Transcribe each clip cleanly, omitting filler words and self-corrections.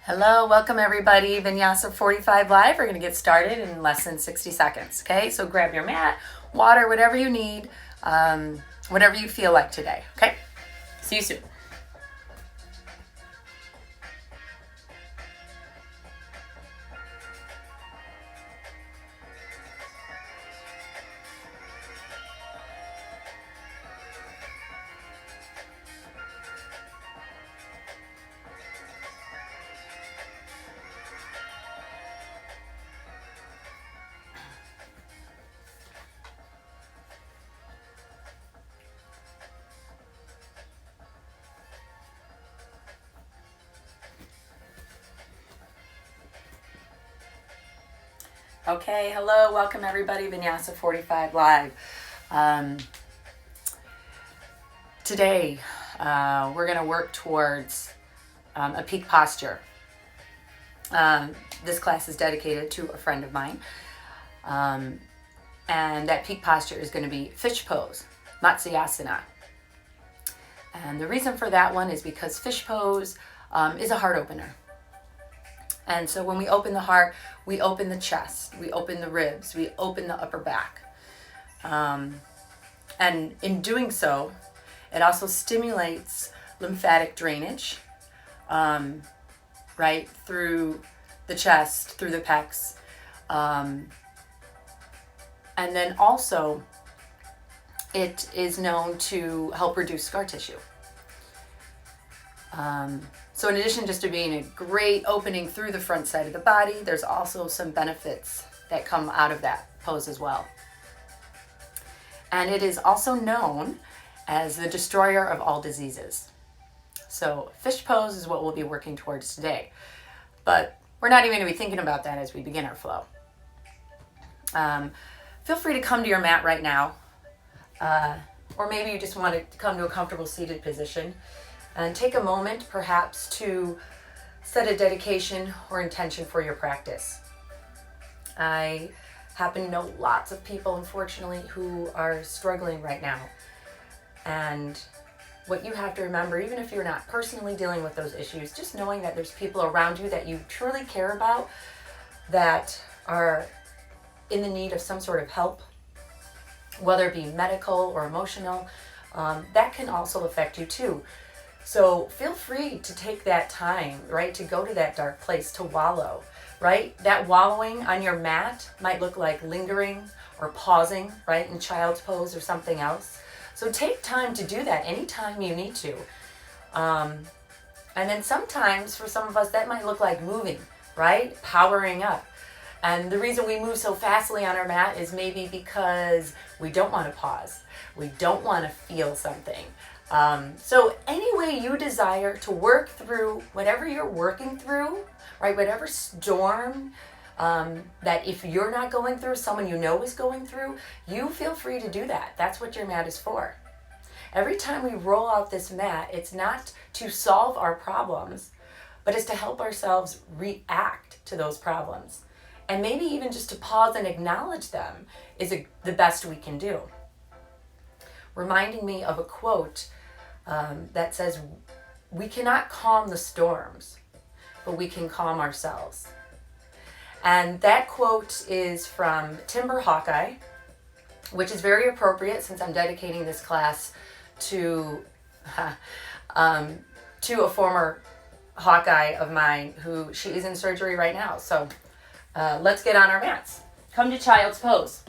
Hello, welcome everybody. Vinyasa 45 Live. We're going to get started in less than 60 seconds. Okay, so grab your mat, water, whatever you need, whatever you feel like today. Okay, see you soon. Okay, hello, welcome everybody, Vinyasa 45 Live. Today, we're going to work towards a peak posture. This class is dedicated to a friend of mine, and that peak posture is going to be fish pose, Matsyasana. And the reason for that one is because fish pose is a heart opener. And so when we open the heart, we open the chest, we open the ribs, we open the upper back. And in doing so, it also stimulates lymphatic drainage, right, through the chest, through the pecs. And then also, it is known to help reduce scar tissue. So in addition just to being a great opening through the front side of the body, there's also some benefits that come out of that pose as well. And it is also known as the destroyer of all diseases. So fish pose is what we'll be working towards today. But we're not even going to be thinking about that as we begin our flow. Feel free to come to your mat right now. Or maybe you just want to come to a comfortable seated position. And take a moment, perhaps, to set a dedication or intention for your practice. I happen to know lots of people, unfortunately, who are struggling right now. And what you have to remember, even if you're not personally dealing with those issues, just knowing that there's people around you that you truly care about that are in the need of some sort of help, whether it be medical or emotional, that can also affect you too. So feel free to take that time, right, to go to that dark place, to wallow, right? That wallowing on your mat might look like lingering or pausing, right, in child's pose or something else. So take time to do that anytime you need to. And then sometimes for some of us that might look like moving, right, powering up. And the reason we move so fastly on our mat is maybe because we don't want to pause. We don't want to feel something. So any way you desire to work through whatever you're working through, right, whatever storm that if you're not going through, someone you know is going through, you feel free to do that. That's what your mat is for. Every time we roll out this mat, it's not to solve our problems, but it's to help ourselves react to those problems. And maybe even just to pause and acknowledge them is the best we can do. Reminding me of a quote that says, we cannot calm the storms, but we can calm ourselves. And that quote is from Timber Hawkeye, which is very appropriate since I'm dedicating this class to a former Hawkeye of mine who she is in surgery right now. So let's get on our mats. Come to child's pose.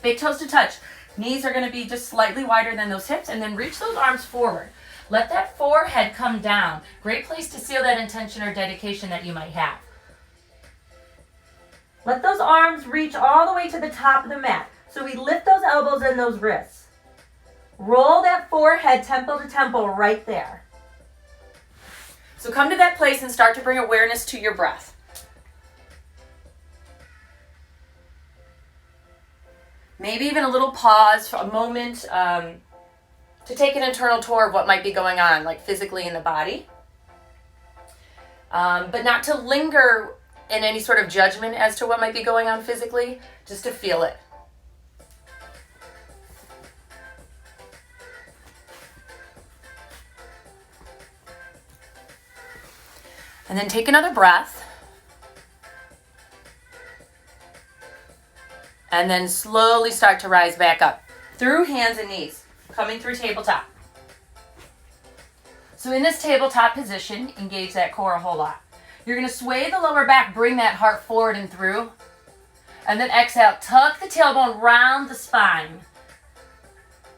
Big toes to touch. Knees are going to be just slightly wider than those hips, and then reach those arms forward. Let that forehead come down. Great place to seal that intention or dedication that you might have. Let those arms reach all the way to the top of the mat. So we lift those elbows and those wrists. Roll that forehead temple to temple right there. So come to that place and start to bring awareness to your breath. Maybe even a little pause for a moment to take an internal tour of what might be going on, like physically in the body. But not to linger in any sort of judgment as to what might be going on physically, just to feel it. And then take another breath. And then slowly start to rise back up through hands and knees, coming through tabletop. So in this tabletop position, engage that core a whole lot. You're going to sway the lower back, bring that heart forward and through. And then exhale, tuck the tailbone round the spine.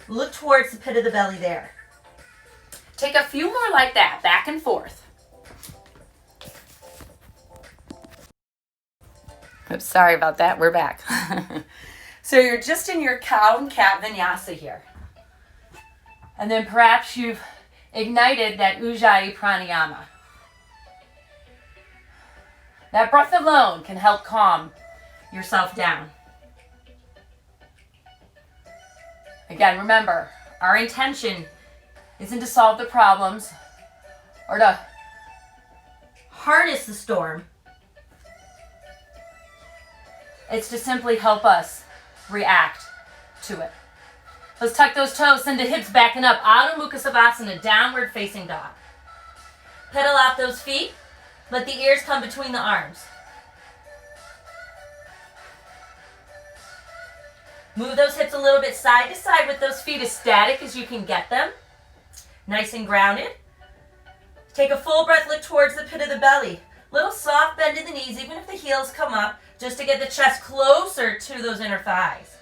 Look towards the pit of the belly there. Take a few more like that, back and forth. Oops, sorry about that, we're back. So you're just in your cow and cat vinyasa here. And then perhaps you've ignited that Ujjayi pranayama. That breath alone can help calm yourself down. Again, remember, our intention isn't to solve the problems or to harness the storm. It's to simply help us react to it. Let's tuck those toes, send the hips back and up. Adho Mukha Savasana, downward facing dog. Pedal out those feet. Let the ears come between the arms. Move those hips a little bit side to side with those feet as static as you can get them. Nice and grounded. Take a full breath, look towards the pit of the belly. Little soft bend in the knees, even if the heels come up, just to get the chest closer to those inner thighs.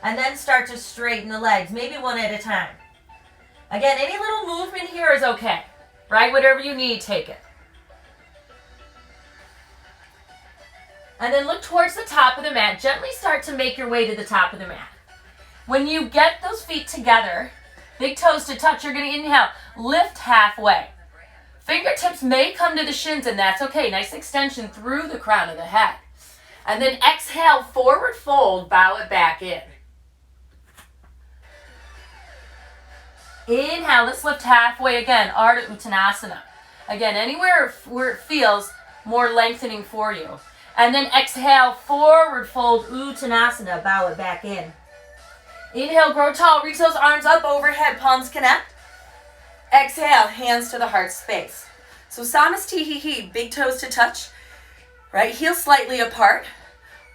And then start to straighten the legs, maybe one at a time. Again, any little movement here is okay, right? Whatever you need, take it. And then look towards the top of the mat. Gently start to make your way to the top of the mat. When you get those feet together, big toes to touch, you're going to inhale, lift halfway. Fingertips may come to the shins, and that's okay. Nice extension through the crown of the head. And then exhale, forward fold, bow it back in. Inhale, let's lift halfway again, Ardha Uttanasana. Again, anywhere where it feels more lengthening for you. And then exhale, forward fold, Uttanasana, bow it back in. Inhale, grow tall, reach those arms up overhead, palms connect. Exhale, hands to the heart space. So Samasthihi, big toes to touch, right heel slightly apart.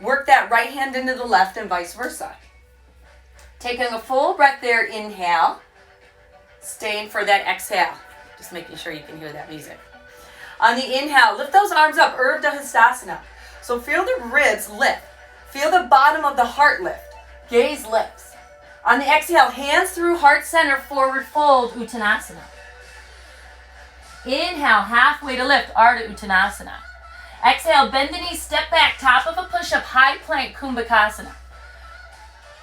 Work that right hand into the left and vice versa. Taking a full breath there, inhale. Staying for that exhale. Just making sure you can hear that music. On the inhale, lift those arms up, Urdhva Hastasana. So feel the ribs lift. Feel the bottom of the heart lift. Gaze lifts. On the exhale, hands through heart center, forward fold, Uttanasana. Inhale, halfway to lift, Ardha Uttanasana. Exhale, bend the knees, step back, top of a push-up, high plank, Kumbhakasana.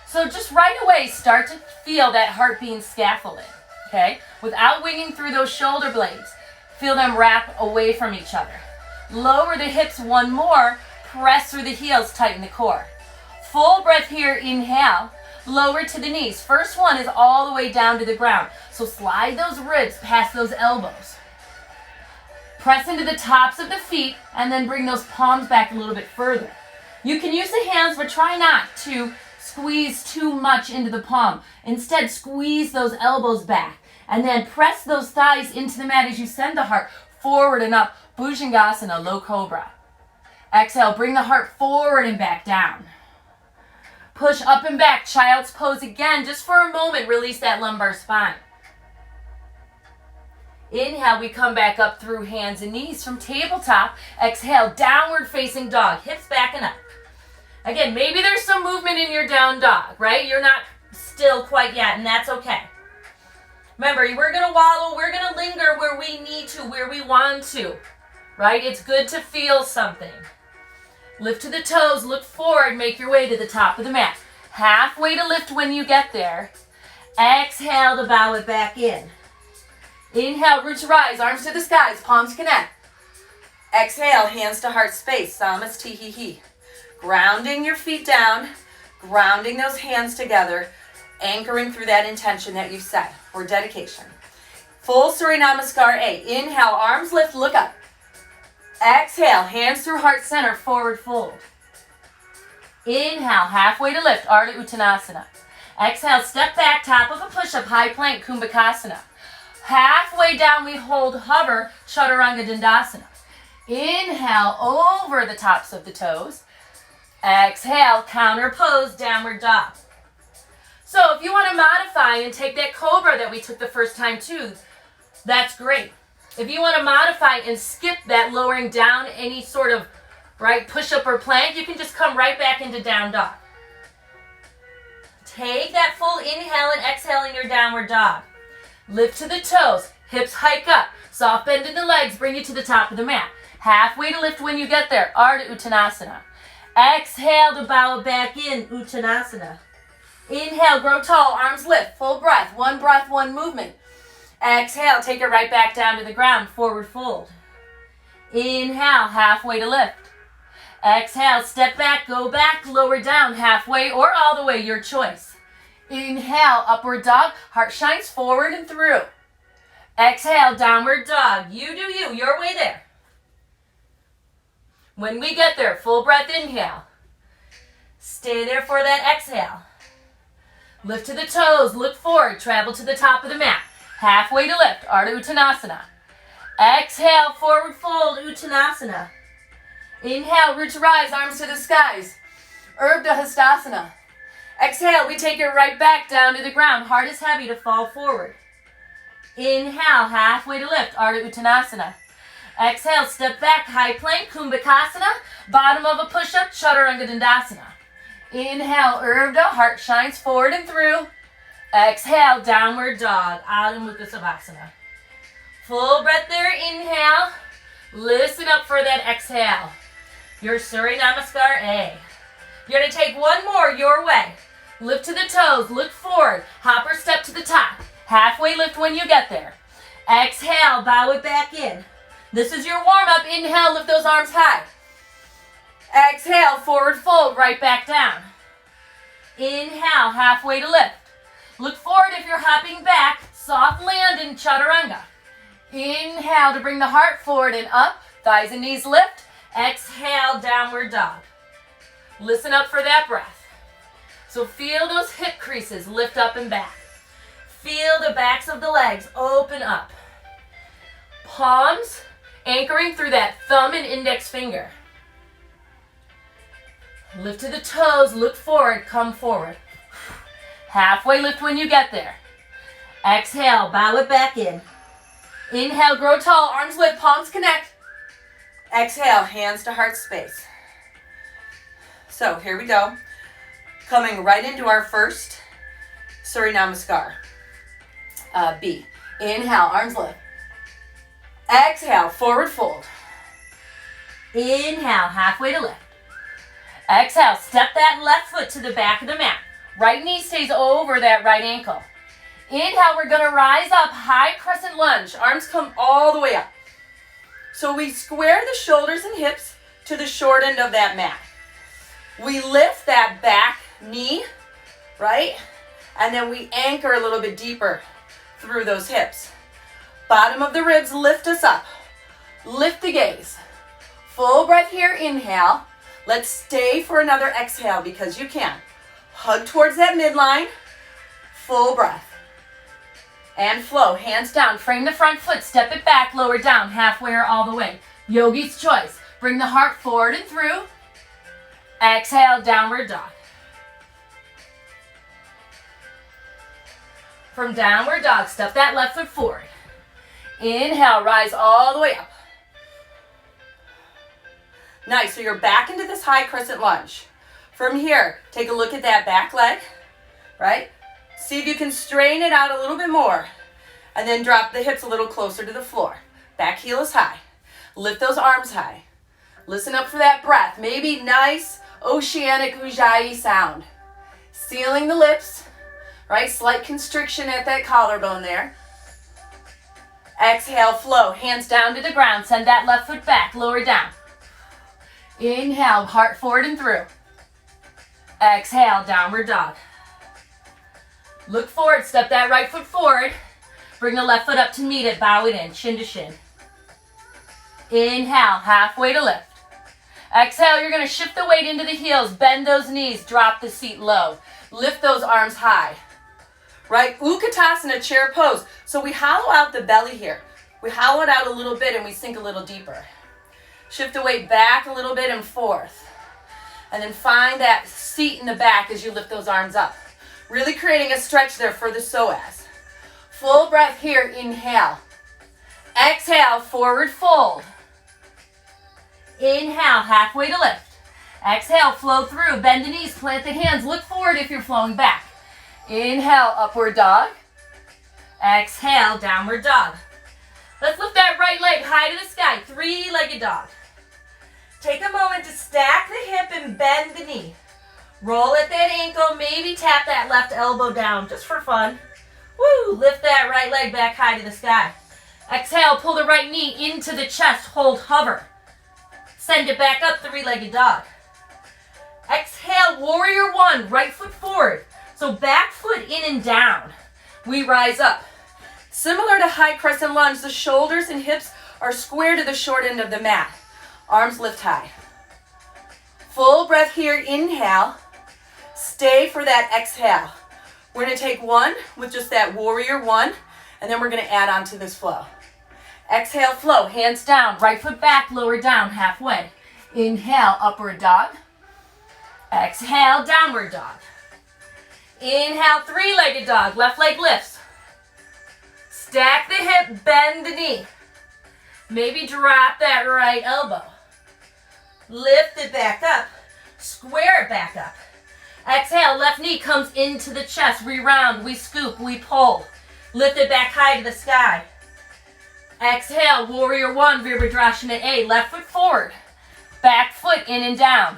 So just right away, start to feel that heart being scaffolded, okay? Without winging through those shoulder blades. Feel them wrap away from each other. Lower the hips one more, press through the heels, tighten the core. Full breath here, inhale, lower to the knees. First one is all the way down to the ground. So slide those ribs past those elbows. Press into the tops of the feet and then bring those palms back a little bit further. You can use the hands, but try not to squeeze too much into the palm. Instead, squeeze those elbows back and then press those thighs into the mat as you send the heart forward and up. Bhujangasana, low cobra. Exhale, bring the heart forward and back down. Push up and back, child's pose again. Just for a moment, release that lumbar spine. Inhale, we come back up through hands and knees from tabletop. Exhale, downward facing dog, hips back and up. Again, maybe there's some movement in your down dog, right? You're not still quite yet, and that's okay. Remember, we're going to wallow, we're going to linger where we need to, where we want to, right? It's good to feel something. Lift to the toes, look forward, make your way to the top of the mat. Halfway to lift when you get there. Exhale to bow it back in. Inhale, roots rise, arms to the skies, palms connect. Exhale, hands to heart space, Samasthihi. Grounding your feet down, grounding those hands together, anchoring through that intention that you've set or dedication. Full Surya Namaskar A. Inhale, arms lift, look up. Exhale, hands through heart center, forward fold. Inhale, halfway to lift, Ardha Uttanasana. Exhale, step back, top of a push-up, high plank, Kumbhakasana. Halfway down, we hold, hover, Chaturanga Dandasana. Inhale over the tops of the toes. Exhale, counter pose, downward dog. So if you want to modify and take that cobra that we took the first time too, that's great. If you want to modify and skip that lowering down any sort of push-up or plank, you can just come right back into down dog. Take that full inhale and exhale in your downward dog. Lift to the toes, hips hike up, soft bend in the legs, bring you to the top of the mat. Halfway to lift when you get there, Ardha Uttanasana. Exhale to bow it back in, Uttanasana. Inhale, grow tall, arms lift, full breath, one movement. Exhale, take it right back down to the ground, forward fold. Inhale, halfway to lift. Exhale, step back, go back, lower down, halfway or all the way, your choice. Inhale, upward dog, heart shines forward and through. Exhale, downward dog, you do you, your way there. When we get there, full breath inhale. Stay there for that exhale. Lift to the toes, look forward, travel to the top of the mat. Halfway to lift, Ardha Uttanasana. Exhale, forward fold, Uttanasana. Inhale, root to rise, arms to the skies. Urdhva Hastasana. Exhale, we take it right back down to the ground. Heart is heavy to fall forward. Inhale, halfway to lift, Ardha Uttanasana. Exhale, step back, high plank, Kumbhakasana. Bottom of a push-up, Chaturanga Dandasana. Inhale, Urdhva, heart shines forward and through. Exhale, downward dog, Adho Mukha Savasana. Full breath there, inhale. Listen up for that exhale. Your Surya Namaskar A. You're going to take one more your way. Lift to the toes, look forward, hopper step to the top. Halfway lift when you get there. Exhale, bow it back in. This is your warm-up. Inhale, lift those arms high. Exhale, forward fold, right back down. Inhale, halfway to lift. Look forward if you're hopping back. Soft land in Chaturanga. Inhale to bring the heart forward and up. Thighs and knees lift. Exhale, downward dog. Listen up for that breath. So feel those hip creases lift up and back. Feel the backs of the legs open up. Palms anchoring through that thumb and index finger. Lift to the toes, look forward, come forward. Halfway lift when you get there. Exhale, bow it back in. Inhale, grow tall, arms lift, palms connect. Exhale, hands to heart space. So here we go. Coming right into our first Surya Namaskar. B. Inhale, arms lift. Exhale, forward fold. Inhale, halfway to lift. Exhale, step that left foot to the back of the mat. Right knee stays over that right ankle. Inhale, we're going to rise up, high crescent lunge. Arms come all the way up. So we square the shoulders and hips to the short end of that mat. We lift that back knee, right? And then we anchor a little bit deeper through those hips. Bottom of the ribs lift us up. Lift the gaze. Full breath here, inhale. Let's stay for another exhale because you can. Hug towards that midline. Full breath. And flow, hands down. Frame the front foot, step it back, lower down, halfway or all the way. Yogi's choice. Bring the heart forward and through. Exhale, downward dog. From downward dog, step that left foot forward. Inhale, rise all the way up. Nice, so you're back into this high crescent lunge. From here, take a look at that back leg, right? See if you can strain it out a little bit more. And then drop the hips a little closer to the floor. Back heel is high. Lift those arms high. Listen up for that breath. Maybe nice oceanic ujjayi sound. Sealing the lips, right? Slight constriction at that collarbone there. Exhale, flow. Hands down to the ground. Send that left foot back. Lower down. Inhale, heart forward and through. Exhale, downward dog. Look forward, step that right foot forward. Bring the left foot up to meet it, bow it in, shin to shin. Inhale, halfway to lift. Exhale, you're going to shift the weight into the heels, bend those knees, drop the seat low. Lift those arms high. Right, Utkatasana, chair pose. So we hollow out the belly here. We hollow it out a little bit and we sink a little deeper. Shift the weight back a little bit and forth. And then find that seat in the back as you lift those arms up. Really creating a stretch there for the psoas. Full breath here, inhale. Exhale, forward fold. Inhale, halfway to lift. Exhale, flow through, bend the knees, plant the hands, look forward if you're flowing back. Inhale, upward dog. Exhale, downward dog. Let's lift that right leg high to the sky, three-legged dog. Take a moment to stack the hip and bend the knee. Roll at that ankle, maybe tap that left elbow down, just for fun. Woo, lift that right leg back high to the sky. Exhale, pull the right knee into the chest, hold, hover. Send it back up, three-legged dog. Exhale, warrior one, right foot forward. So back foot in and down. We rise up. Similar to high crescent lunge, the shoulders and hips are square to the short end of the mat. Arms lift high. Full breath here, inhale. Stay for that exhale. We're gonna take one with just that warrior one, and then we're gonna add on to this flow. Exhale, flow, hands down, right foot back, lower down, halfway. Inhale, upward dog. Exhale, downward dog. Inhale, three-legged dog, left leg lifts. Stack the hip, bend the knee. Maybe drop that right elbow. Lift it back up, square it back up. Exhale, left knee comes into the chest, we round, we scoop, we pull. Lift it back high to the sky. Exhale, warrior one, Virabhadrasana A, left foot forward. Back foot in and down.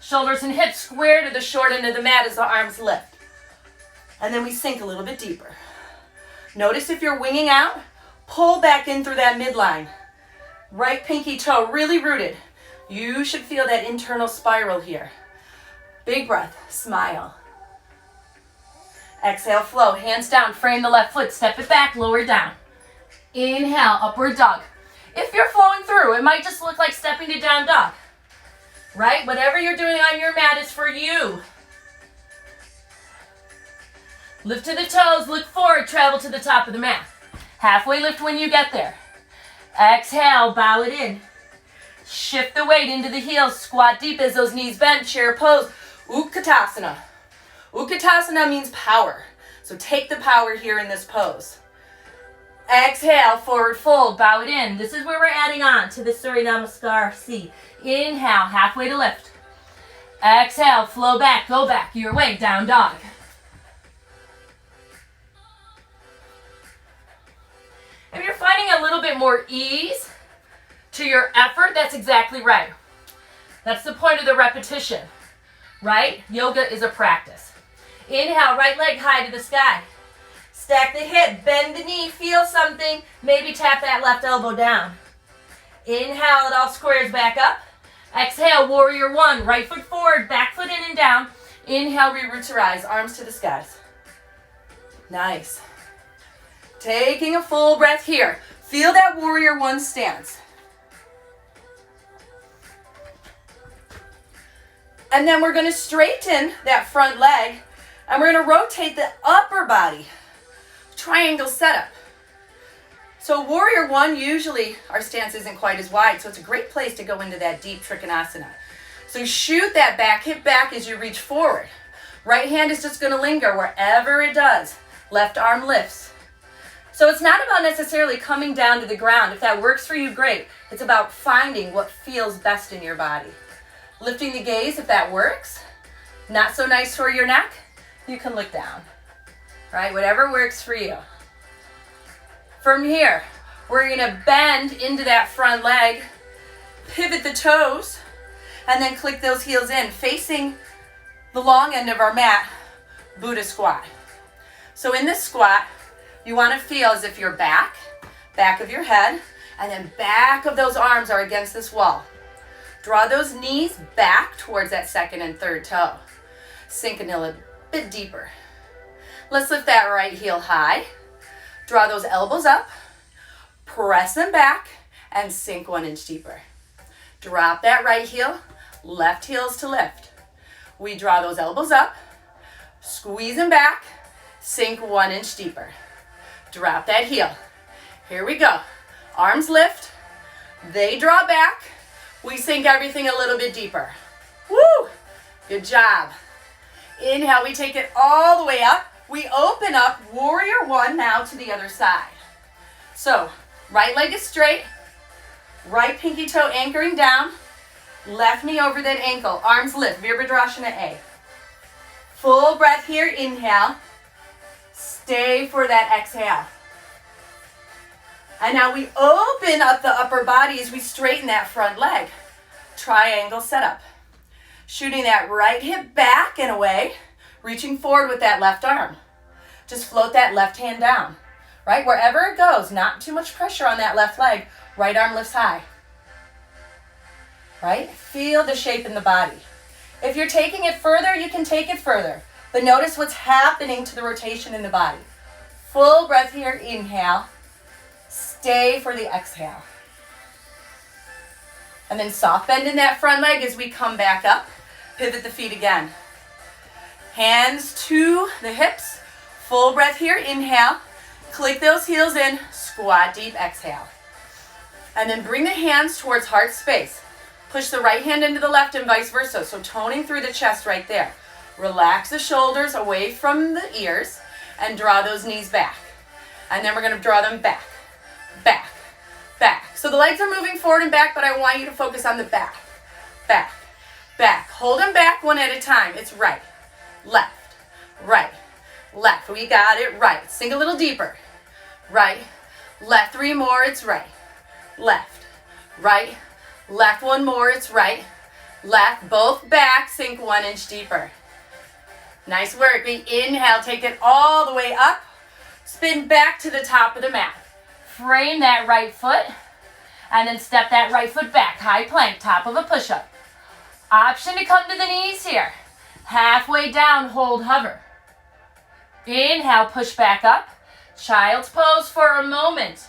Shoulders and hips square to the short end of the mat as the arms lift. And then we sink a little bit deeper. Notice if you're winging out, pull back in through that midline. Right pinky toe really rooted. You should feel that internal spiral here. Big breath, smile. Exhale, flow, hands down, frame the left foot, step it back, lower down. Inhale, upward dog. If you're flowing through, it might just look like stepping to down dog. Right? Whatever you're doing on your mat is for you. Lift to the toes, look forward, travel to the top of the mat. Halfway lift when you get there. Exhale, bow it in. Shift the weight into the heels, squat deep as those knees bend, chair pose. Utkatasana. Utkatasana means power. So take the power here in this pose. Exhale, forward fold, bow it in. This is where we're adding on to the Surya Namaskar C. Inhale, halfway to lift. Exhale, flow back, go back your way, down dog. If you're finding a little bit more ease to your effort, that's exactly right. That's the point of the repetition, right? Yoga is a practice. Inhale, right leg high to the sky. Stack the hip, bend the knee, feel something. Maybe tap that left elbow down. Inhale, it all squares back up. Exhale, warrior one, right foot forward, back foot in and down. Inhale, re-root to rise, arms to the skies. Nice. Taking a full breath here. Feel that warrior one stance. And then we're going to straighten that front leg and we're going to rotate the upper body. Triangle setup. So warrior one, usually our stance isn't quite as wide, so it's a great place to go into that deep trikonasana. So shoot that back, hip back as you reach forward. Right hand is just going to linger wherever it does. Left arm lifts. So it's not about necessarily coming down to the ground. If that works for you, great. It's about finding what feels best in your body. Lifting the gaze if that works. Not so nice for your neck, you can look down. Right? Whatever works for you. From here, we're going to bend into that front leg, pivot the toes, and then click those heels in, facing the long end of our mat, Buddha squat. So in this squat, you want to feel as if your back of your head, and then back of those arms are against this wall. Draw those knees back towards that second and third toe. Sink in a little bit deeper. Let's lift that right heel high. Draw those elbows up. Press them back and sink 1 inch deeper. Drop that right heel. Left heels to lift. We draw those elbows up. Squeeze them back. Sink 1 inch deeper. Drop that heel. Here we go. Arms lift. They draw back. we sink everything a little bit deeper. Woo! Good job. Inhale, we take it all the way up. We open up, warrior one now to the other side. So, right leg is straight, right pinky toe anchoring down, left knee over that ankle, arms lift, Virabhadrasana A. Full breath here, inhale. Stay for that exhale. And now we open up the upper body as we straighten that front leg. Triangle setup. Shooting that right hip back and away, reaching forward with that left arm. Just float that left hand down, right? Wherever it goes, not too much pressure on that left leg. Right arm lifts high, right? Feel the shape in the body. If you're taking it further, you can take it further. But notice what's happening to the rotation in the body. Full breath here, inhale. Stay for the exhale. And then soft bend in that front leg as we come back up. Pivot the feet again. Hands to the hips. Full breath here, inhale. Click those heels in, squat deep, exhale. And then bring the hands towards heart space. Push the right hand into the left and vice versa. So toning through the chest right there. Relax the shoulders away from the ears and draw those knees back. And then we're going to draw them back, back, back. So the legs are moving forward and back, but I want you to focus on the back, back, back. Hold them back one at a time. It's right, left, right, left. We got it, right. Sink a little deeper. Right, left. 3 more, it's right, left, right, left. 1 more, it's right, left. Both back, sink 1 inch deeper. Nice work. We inhale, take it all the way up. Spin back to the top of the mat. Frame that right foot, and then step that right foot back. High plank, top of a push-up. Option to come to the knees here. Halfway down, hold, hover. Inhale, push back up. Child's pose for a moment.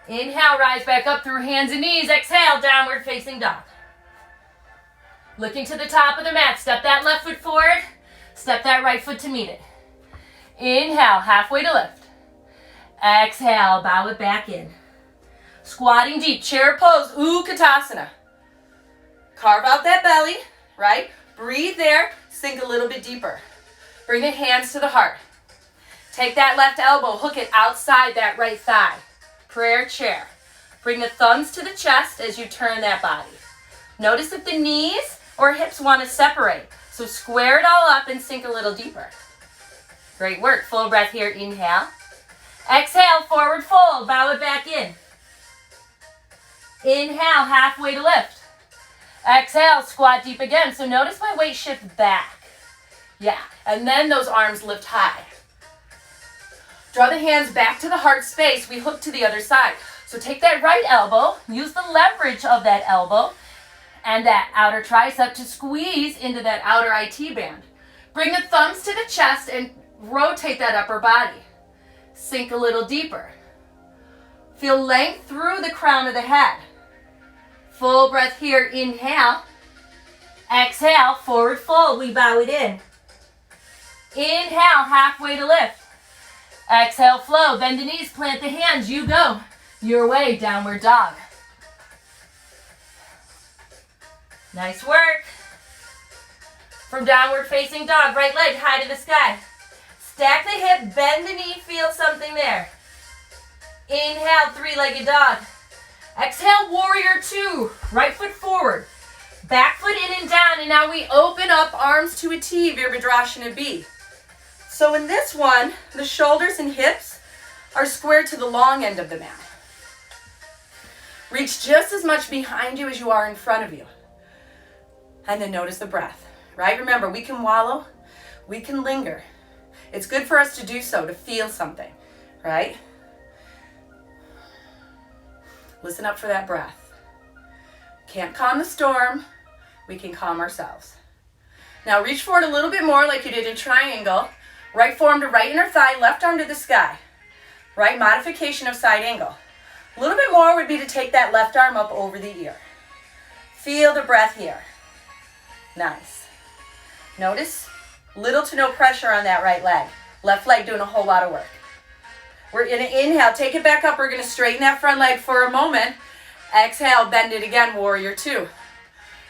Inhale, rise back up through hands and knees. Exhale, downward facing dog. Looking to the top of the mat. Step that left foot forward. Step that right foot to meet it. Inhale, halfway to lift. Exhale, bow it back in. Squatting deep, chair pose, Utkatasana. Carve out that belly, right? Breathe there, sink a little bit deeper. Bring the hands to the heart. Take that left elbow, hook it outside that right thigh. Prayer chair. Bring the thumbs to the chest as you turn that body. Notice if the knees or hips want to separate. So square it all up and sink a little deeper. Great work. Full breath here. Inhale. Exhale, forward fold. Bow it back in. Inhale, halfway to lift. Exhale, squat deep again. So notice my weight shift back. Yeah, and then those arms lift high. Draw the hands back to the heart space. We hook to the other side. So take that right elbow. Use the leverage of that elbow and that outer tricep to squeeze into that outer IT band. Bring the thumbs to the chest and rotate that upper body. Sink a little deeper. Feel length through the crown of the head. Full breath here. Inhale. Exhale, forward fold. We bow it in. Inhale, halfway to lift. Exhale, flow. Bend the knees, plant the hands. You go your way, downward dog. Nice work. From downward facing dog, right leg high to the sky. Stack the hip, bend the knee, feel something there. Inhale, 3-legged dog. Exhale, warrior 2. Right foot forward. Back foot in and down, and now we open up, arms to a T, Virabhadrasana B. So in this one, the shoulders and hips are squared to the long end of the mat. Reach just as much behind you as you are in front of you. And then notice the breath, right? Remember, we can wallow, we can linger. It's good for us to do so, to feel something, right? Listen up for that breath. Can't calm the storm, we can calm ourselves. Now reach forward a little bit more like you did in triangle. Right forearm to right inner thigh, left arm to the sky. Right, modification of side angle. A little bit more would be to take that left arm up over the ear. Feel the breath here. Nice. Notice little to no pressure on that right leg. Left leg doing a whole lot of work. We're going to inhale, take it back up. We're going to straighten that front leg for a moment. Exhale, bend it again, warrior two.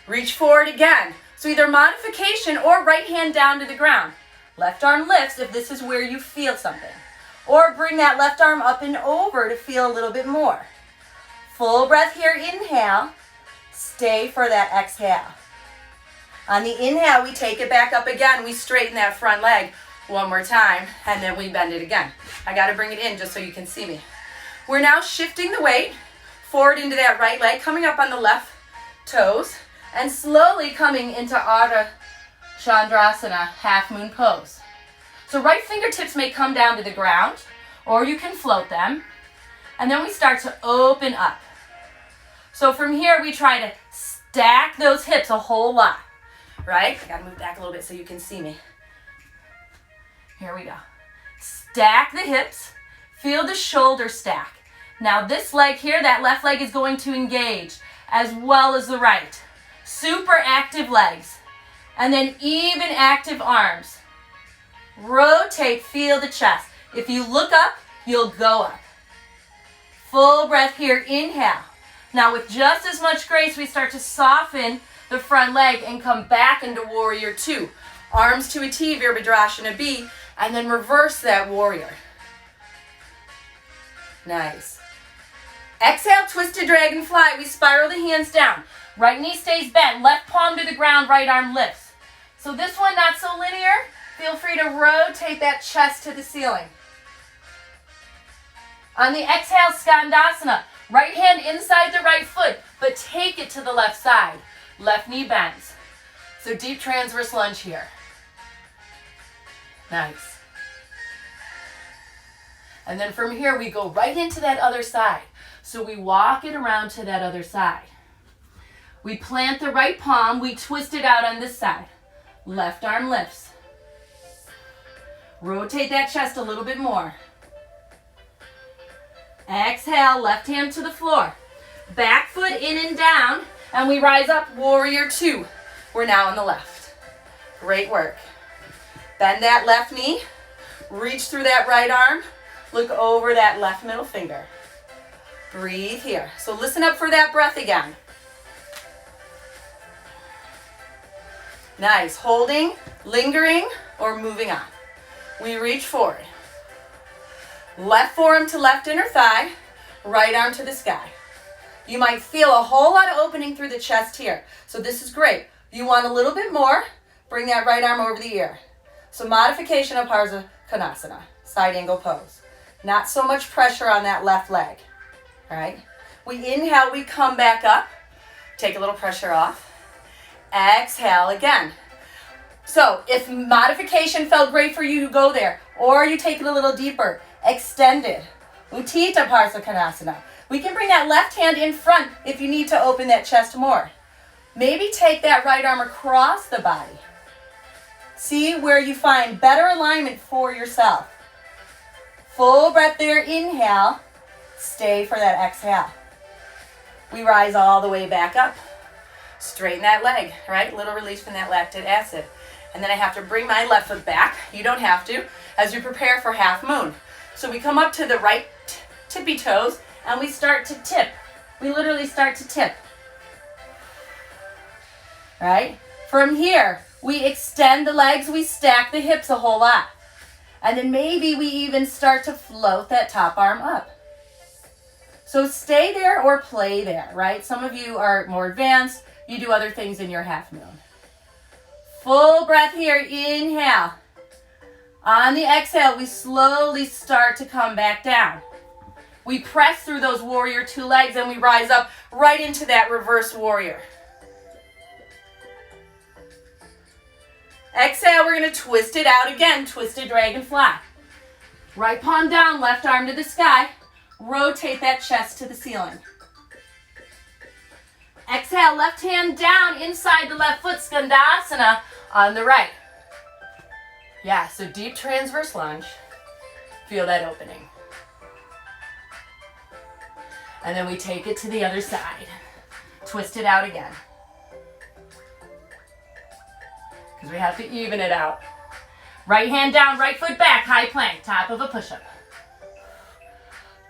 Reach forward again. So either modification or right hand down to the ground. Left arm lifts if this is where you feel something. Or bring that left arm up and over to feel a little bit more. Full breath here, inhale. Stay for that exhale. On the inhale, we take it back up again. We straighten that front leg one more time, and then we bend it again. I got to bring it in just so you can see me. We're now shifting the weight forward into that right leg, coming up on the left toes, and slowly coming into Ardha Chandrasana, half moon pose. So right fingertips may come down to the ground, or you can float them. And then we start to open up. So from here, we try to stack those hips a whole lot, right? I gotta move back a little bit so you can see me. Here we go. Stack the hips, feel the shoulder stack. Now this leg here, that left leg is going to engage as well as the right. Super active legs. And then even active arms. Rotate, feel the chest. If you look up, you'll go up. Full breath here, inhale. Now with just as much grace, we start to soften the front leg and come back into warrior two. Arms to a T, Virabhadrasana B, and then reverse that warrior. Nice. Exhale, twisted dragon fly. We spiral the hands down. Right knee stays bent, left palm to the ground, right arm lifts. So this one, not so linear. Feel free to rotate that chest to the ceiling. On the exhale, Skandasana. Right hand inside the right foot, but take it to the left side. Left knee bends. So deep transverse lunge here. Nice. And then from here, we go right into that other side. So we walk it around to that other side. We plant the right palm, we twist it out on this side. Left arm lifts. Rotate that chest a little bit more. Exhale, left hand to the floor. Back foot in and down, and we rise up, warrior two. We're now on the left. Great work. Bend that left knee, reach through that right arm, look over that left middle finger. Breathe here. So listen up for that breath again. Nice. Holding, lingering, or moving on. We reach forward. Left forearm to left inner thigh, right arm to the sky. You might feel a whole lot of opening through the chest here. So this is great. You want a little bit more, bring that right arm over the ear. So modification of Ardha Chandrasana, side angle pose. Not so much pressure on that left leg. All right. We inhale, we come back up. Take a little pressure off. Exhale again. So if modification felt great for you, go there. Or you take it a little deeper. Extended. Utthita Parsakonasana. We can bring that left hand in front if you need to open that chest more. Maybe take that right arm across the body. See where you find better alignment for yourself. Full breath there, inhale. Stay for that exhale. We rise all the way back up. Straighten that leg, right? Little release from that lactic acid. And then I have to bring my left foot back. You don't have to, as we prepare for half moon. So we come up to the right tippy toes and we start to tip. We literally start to tip. Right? From here, we extend the legs, we stack the hips a whole lot. And then maybe we even start to float that top arm up. So stay there or play there, right? Some of you are more advanced. You do other things in your half moon. Full breath here, inhale. On the exhale, we slowly start to come back down. We press through those warrior two legs and we rise up right into that reverse warrior. Exhale, we're going to twist it out again, twisted dragonfly. Right palm down, left arm to the sky. Rotate that chest to the ceiling. Exhale, left hand down inside the left foot, Skandasana on the right. Yeah, so deep transverse lunge. Feel that opening. And then we take it to the other side. Twist it out again. Because we have to even it out. Right hand down, right foot back, high plank, top of a push-up.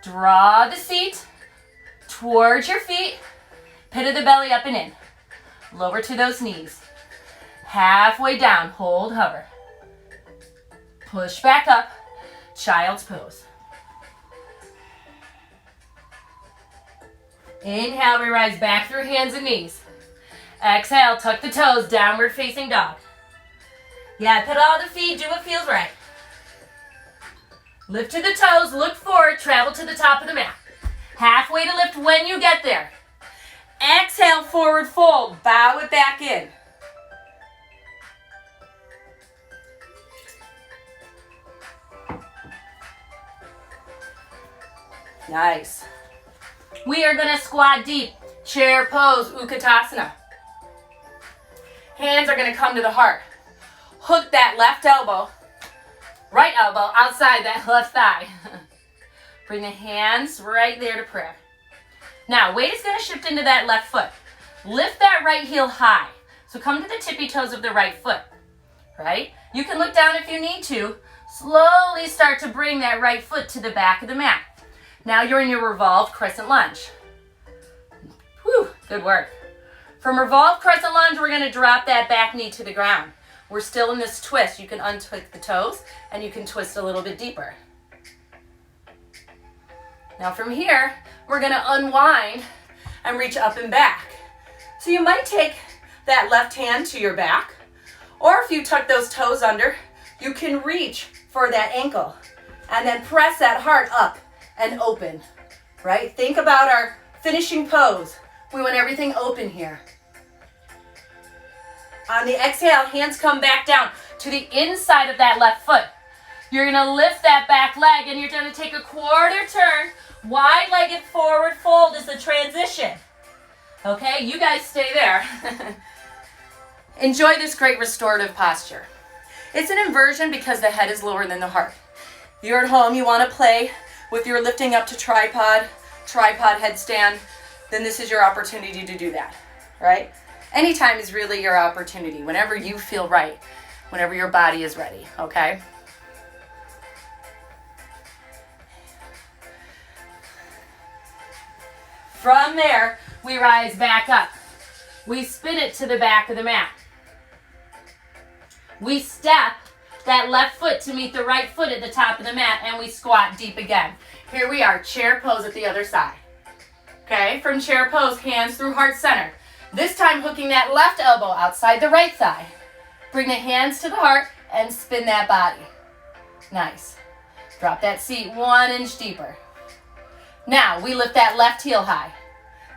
Draw the seat. towards your feet, pit of the belly up and in. Lower to those knees. Halfway down, hold, hover. Push back up, child's pose. Inhale, we rise back through hands and knees. Exhale, tuck the toes, downward facing dog. Yeah, pedal the feet, do what feels right. Lift to the toes, look forward, travel to the top of the mat. Halfway to lift when you get there. Exhale, forward fold, bow it back in. Nice. We are gonna squat deep, chair pose, Utkatasana. Hands are gonna come to the heart. Hook that left elbow, right elbow outside that left thigh. Bring the hands right there to prayer. Now, weight is gonna shift into that left foot. Lift that right heel high. So come to the tippy toes of the right foot, right? You can look down if you need to. Slowly start to bring that right foot to the back of the mat. Now you're in your revolved crescent lunge. Whew, good work. From revolved crescent lunge, we're gonna drop that back knee to the ground. We're still in this twist. You can untwist the toes and you can twist a little bit deeper. Now from here, we're gonna unwind and reach up and back. So you might take that left hand to your back, or if you tuck those toes under, you can reach for that ankle and then press that heart up and open, right? Think about our finishing pose. We want everything open here. On the exhale, hands come back down to the inside of that left foot. You're gonna lift that back leg and you're gonna take a quarter turn. Wide-legged forward fold is the transition. Okay, you guys stay there. Enjoy this great restorative posture. It's an inversion because the head is lower than the heart. You're at home, you wanna play with your lifting up to tripod headstand, then this is your opportunity to do that, right? Anytime is really your opportunity, whenever you feel right, whenever your body is ready, okay? From there, we rise back up. We spin it to the back of the mat. We step that left foot to meet the right foot at the top of the mat, and we squat deep again. Here we are, chair pose at the other side. Okay, from chair pose, hands through heart center. This time hooking that left elbow outside the right thigh. Bring the hands to the heart and spin that body. Nice. Drop that seat 1 inch deeper. Now we lift that left heel high.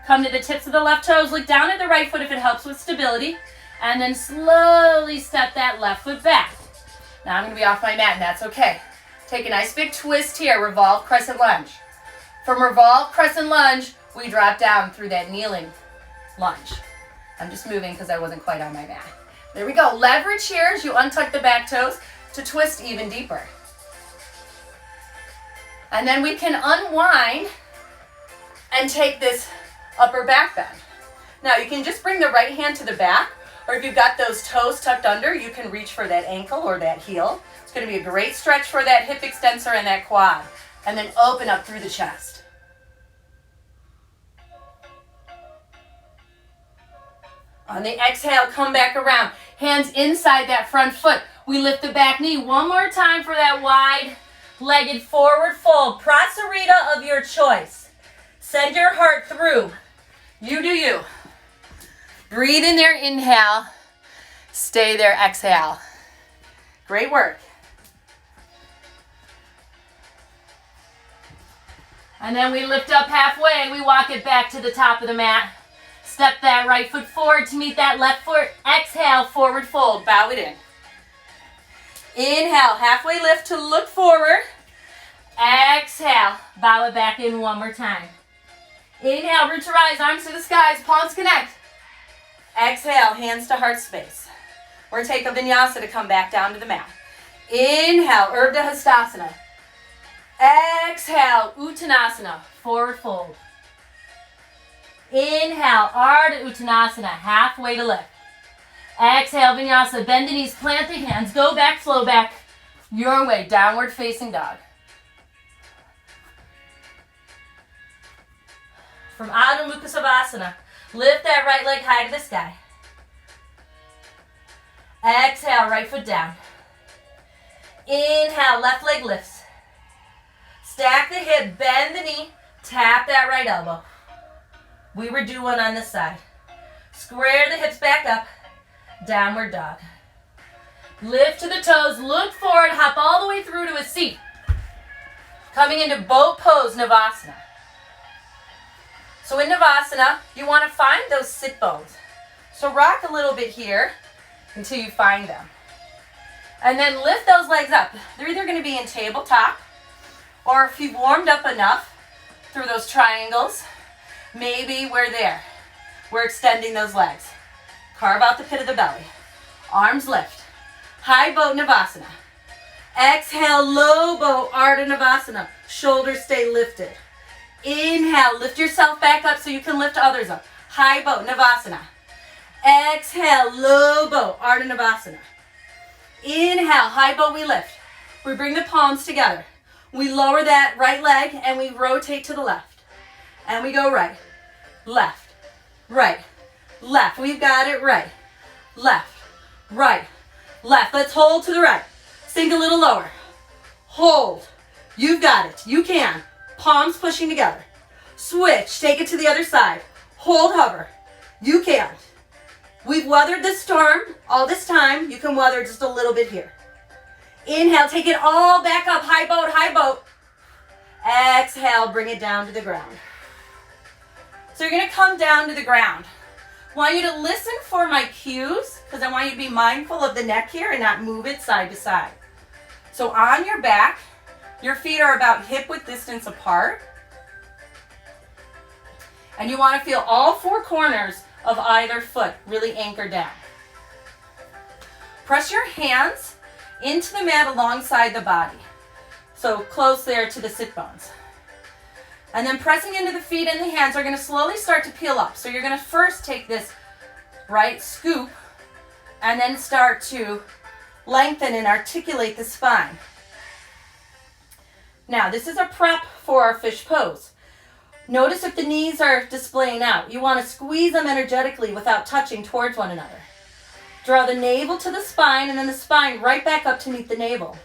Come to the tips of the left toes, look down at the right foot if it helps with stability, and then slowly step that left foot back. Now I'm gonna be off my mat and that's okay. Take a nice big twist here, revolve crescent lunge. From revolve crescent lunge, we drop down through that kneeling lunge. I'm just moving because I wasn't quite on my mat. There we go. Leverage here as you untuck the back toes to twist even deeper. And then we can unwind and take this upper back bend. Now you can just bring the right hand to the back, or if you've got those toes tucked under, you can reach for that ankle or that heel. It's going to be a great stretch for that hip extensor and that quad. And then open up through the chest. On the exhale, come back around. Hands inside that front foot. We lift the back knee one more time for that wide-legged forward fold. Prasarita of your choice. Send your heart through. You do you. Breathe in there, inhale. Stay there, exhale. Great work. And then we lift up halfway. We walk it back to the top of the mat. Step that right foot forward to meet that left foot. Exhale, forward fold. Bow it in. Inhale, halfway lift to look forward. Exhale, bow it back in one more time. Inhale, root to rise, arms to the skies, palms connect. Exhale, hands to heart space. We're going to take a vinyasa to come back down to the mat. Inhale, Urdhva Hastasana. Exhale, Uttanasana, forward fold. Inhale, Ardha Uttanasana, halfway to lift. Exhale, Vinyasa, bend the knees, plant the hands, go back, flow back your way, downward facing dog. from Adho Mukha Savasana. Lift that right leg high to the sky. Exhale, right foot down. Inhale, left leg lifts. Stack the hip, bend the knee, tap that right elbow. We were doing one on this side. Square the hips back up, downward dog. Lift to the toes, look forward, hop all the way through to a seat. Coming into boat pose, Navasana. So in Navasana, you want to find those sit bones. So rock a little bit here until you find them. And then lift those legs up. They're either going to be in tabletop, or if you've warmed up enough through those triangles, maybe we're there. We're extending those legs. Carve out the pit of the belly. Arms lift. High boat Navasana. Exhale, low boat Ardha Navasana. Shoulders stay lifted. Inhale, lift yourself back up so you can lift others up. High boat Navasana. Exhale, low boat Ardha Navasana. Inhale, high boat, we lift. We bring the palms together. We lower that right leg and we rotate to the left. And we go right, left, right, left. We've got it. Right, left, right, left. Let's hold to the right. Sink a little lower. Hold. You've got it. You can. Palms pushing together. Switch. Take it to the other side. Hold, hover. You can. We've weathered the storm all this time. You can weather just a little bit here. Inhale. Take it all back up. High boat, high boat. Exhale. Bring it down to the ground. So you're going to come down to the ground. I want you to listen for my cues because I want you to be mindful of the neck here and not move it side to side. So on your back, your feet are about hip-width distance apart. And you want to feel all four corners of either foot really anchor down. Press your hands into the mat alongside the body. So close there to the sit bones. And then pressing into the feet and the hands are going to slowly start to peel up. So you're going to first take this right scoop and then start to lengthen and articulate the spine. Now, this is a prep for our fish pose. Notice if the knees are displaying out. You want to squeeze them energetically without touching towards one another. Draw the navel to the spine and then the spine right back up to meet the navel.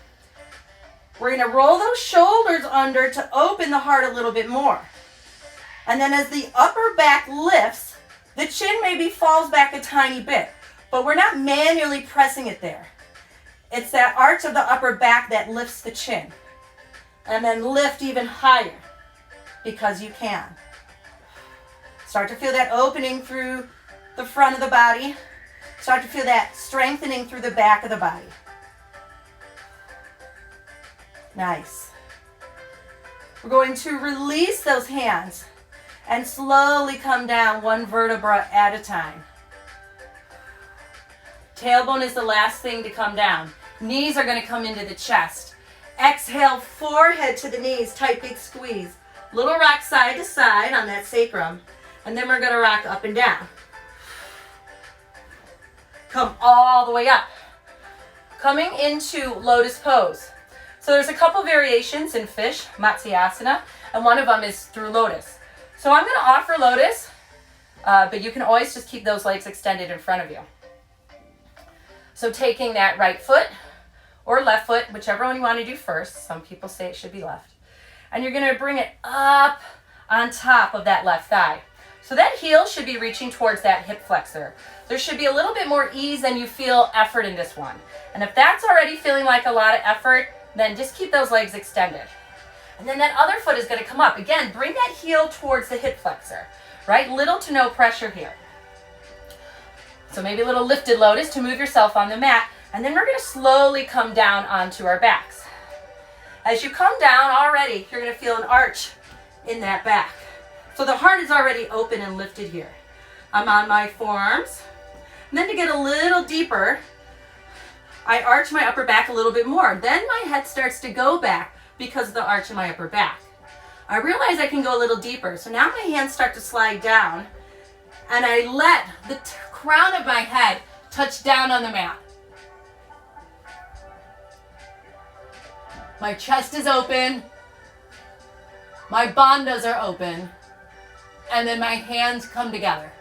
We're going to roll those shoulders under to open the heart a little bit more. And then as the upper back lifts, the chin maybe falls back a tiny bit, but we're not manually pressing it there. It's that arch of the upper back that lifts the chin. And then lift even higher because you can. Start to feel that opening through the front of the body. Start to feel that strengthening through the back of the body. Nice. We're going to release those hands and slowly come down one vertebra at a time. Tailbone is the last thing to come down. Knees are going to come into the chest. Exhale, forehead to the knees, tight big squeeze. Little rock side to side on that sacrum. And then we're going to rock up and down. Come all the way up. Coming into lotus pose. So there's a couple variations in fish, Matsyasana, and one of them is through lotus. So I'm going to offer lotus, but you can always just keep those legs extended in front of you. So taking that right foot or left foot, whichever one you want to do first. Some people say it should be left. And you're going to bring it up on top of that left thigh. So that heel should be reaching towards that hip flexor. There should be a little bit more ease than you feel effort in this one. And if that's already feeling like a lot of effort, then just keep those legs extended. And then that other foot is going to come up. Again, bring that heel towards the hip flexor, right? Little to no pressure here. So maybe a little lifted lotus to move yourself on the mat. And then we're going to slowly come down onto our backs. As you come down already, you're going to feel an arch in that back. So the heart is already open and lifted here. I'm on my forearms. And then to get a little deeper, I arch my upper back a little bit more. Then my head starts to go back because of the arch in my upper back. I realize I can go a little deeper. So now my hands start to slide down and I let the crown of my head touch down on the mat. My chest is open. My bandhas are open. and then my hands come together.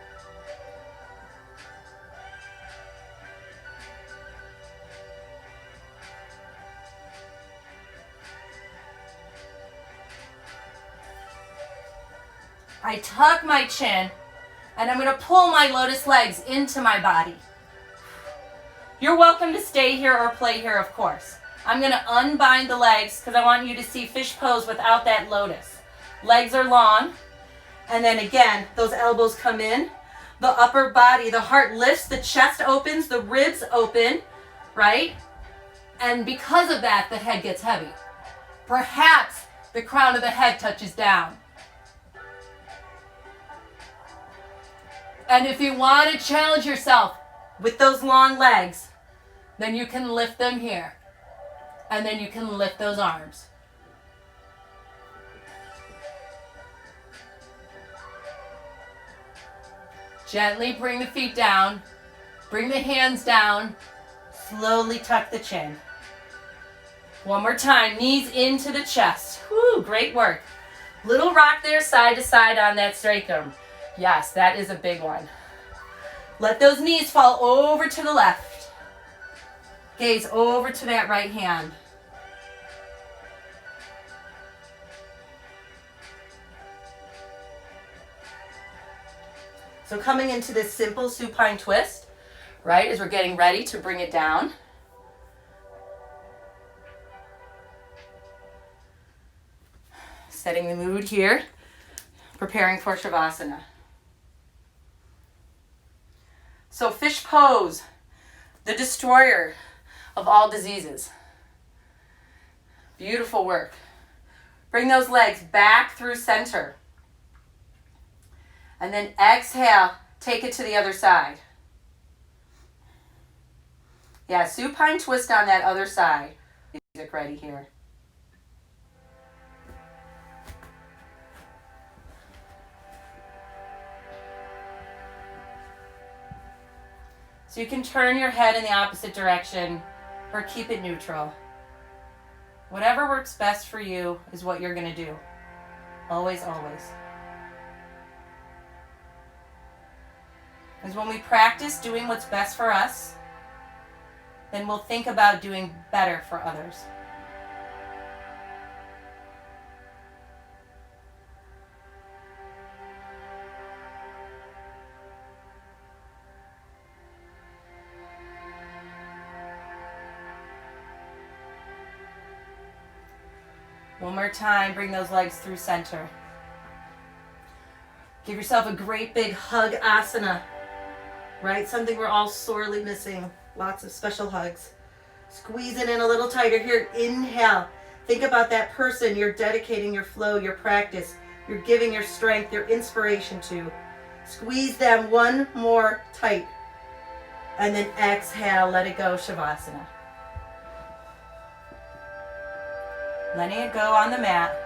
I tuck my chin, and I'm going to pull my lotus legs into my body. You're welcome to stay here or play here, of course. I'm going to unbind the legs because I want you to see fish pose without that lotus. Legs are long, and then again, those elbows come in. The upper body, the heart lifts, the chest opens, the ribs open, right? And because of that, the head gets heavy. Perhaps the crown of the head touches down. And if you want to challenge yourself with those long legs, then you can lift them here. And then you can lift those arms. Gently bring the feet down. Bring the hands down. Slowly tuck the chin. One more time. Knees into the chest. Woo, great work. Little rock there side to side on that sacrum. Yes, that is a big one. Let those knees fall over to the left. Gaze over to that right hand. So coming into this simple supine twist, right, as we're getting ready to bring it down. Setting the mood here, preparing for Shavasana. So fish pose, the destroyer of all diseases. Beautiful work. Bring those legs back through center. And then exhale, take it to the other side. Yeah, supine twist on that other side. Music ready here. So you can turn your head in the opposite direction or keep it neutral. Whatever works best for you is what you're going to do. Always, always. Because when we practice doing what's best for us, then we'll think about doing better for others. One more time, bring those legs through center. Give yourself a great big hug asana, right? Something we're all sorely missing. Lots of special hugs. Squeeze it in a little tighter here. Inhale. Think about that person you're dedicating your flow, your practice. You're giving your strength, your inspiration to. Squeeze them one more tight. And then exhale, let it go, Shavasana. Letting it go on the mat.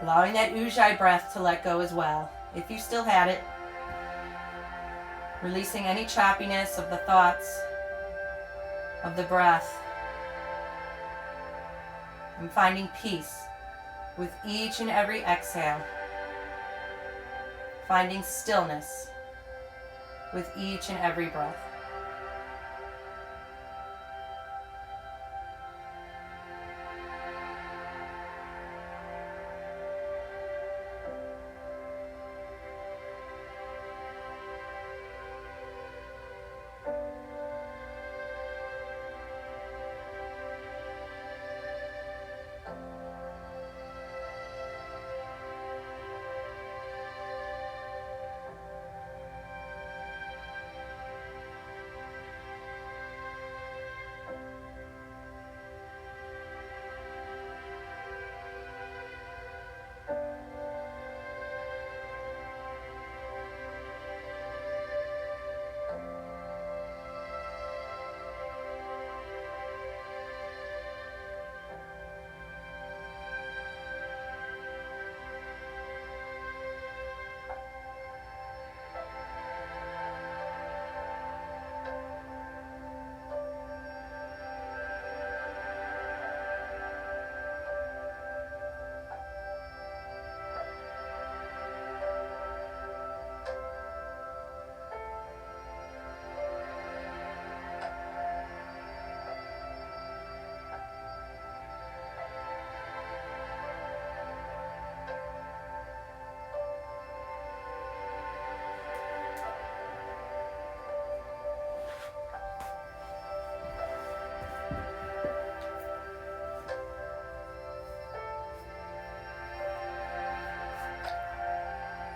Allowing that ujjayi breath to let go as well, if you still had it. Releasing any choppiness of the thoughts, of the breath. And finding peace with each and every exhale. Finding stillness with each and every breath.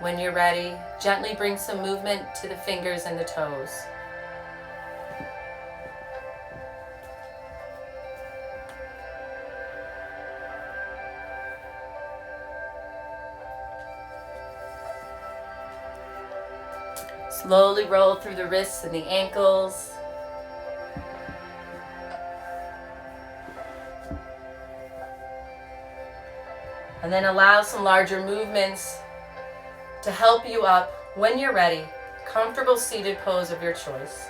When you're ready, gently bring some movement to the fingers and the toes. Slowly roll through the wrists and the ankles. And then allow some larger movements to help you up when you're ready. Comfortable seated pose of your choice.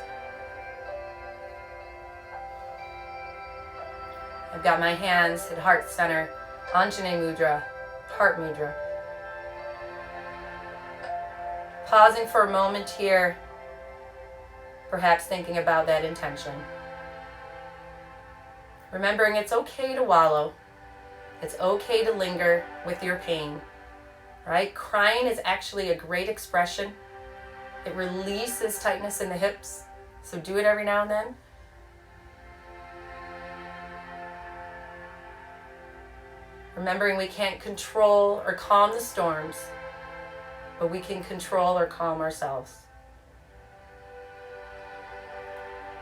I've got my hands at heart center, Anjane Mudra, heart mudra. Pausing for a moment here, perhaps thinking about that intention. Remembering it's okay to wallow. It's okay to linger with your pain, right? Crying is actually a great expression. It releases tightness in the hips, so do it every now and then. Remembering we can't control or calm the storms, but we can control or calm ourselves.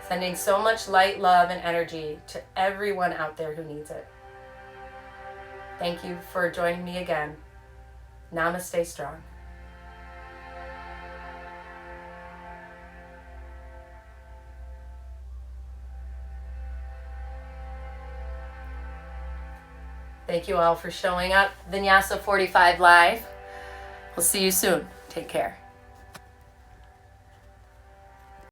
Sending so much light, love, and energy to everyone out there who needs it. Thank you for joining me again. Namaste strong. Thank you all for showing up. Vinyasa 45 Live. We'll see you soon. Take care.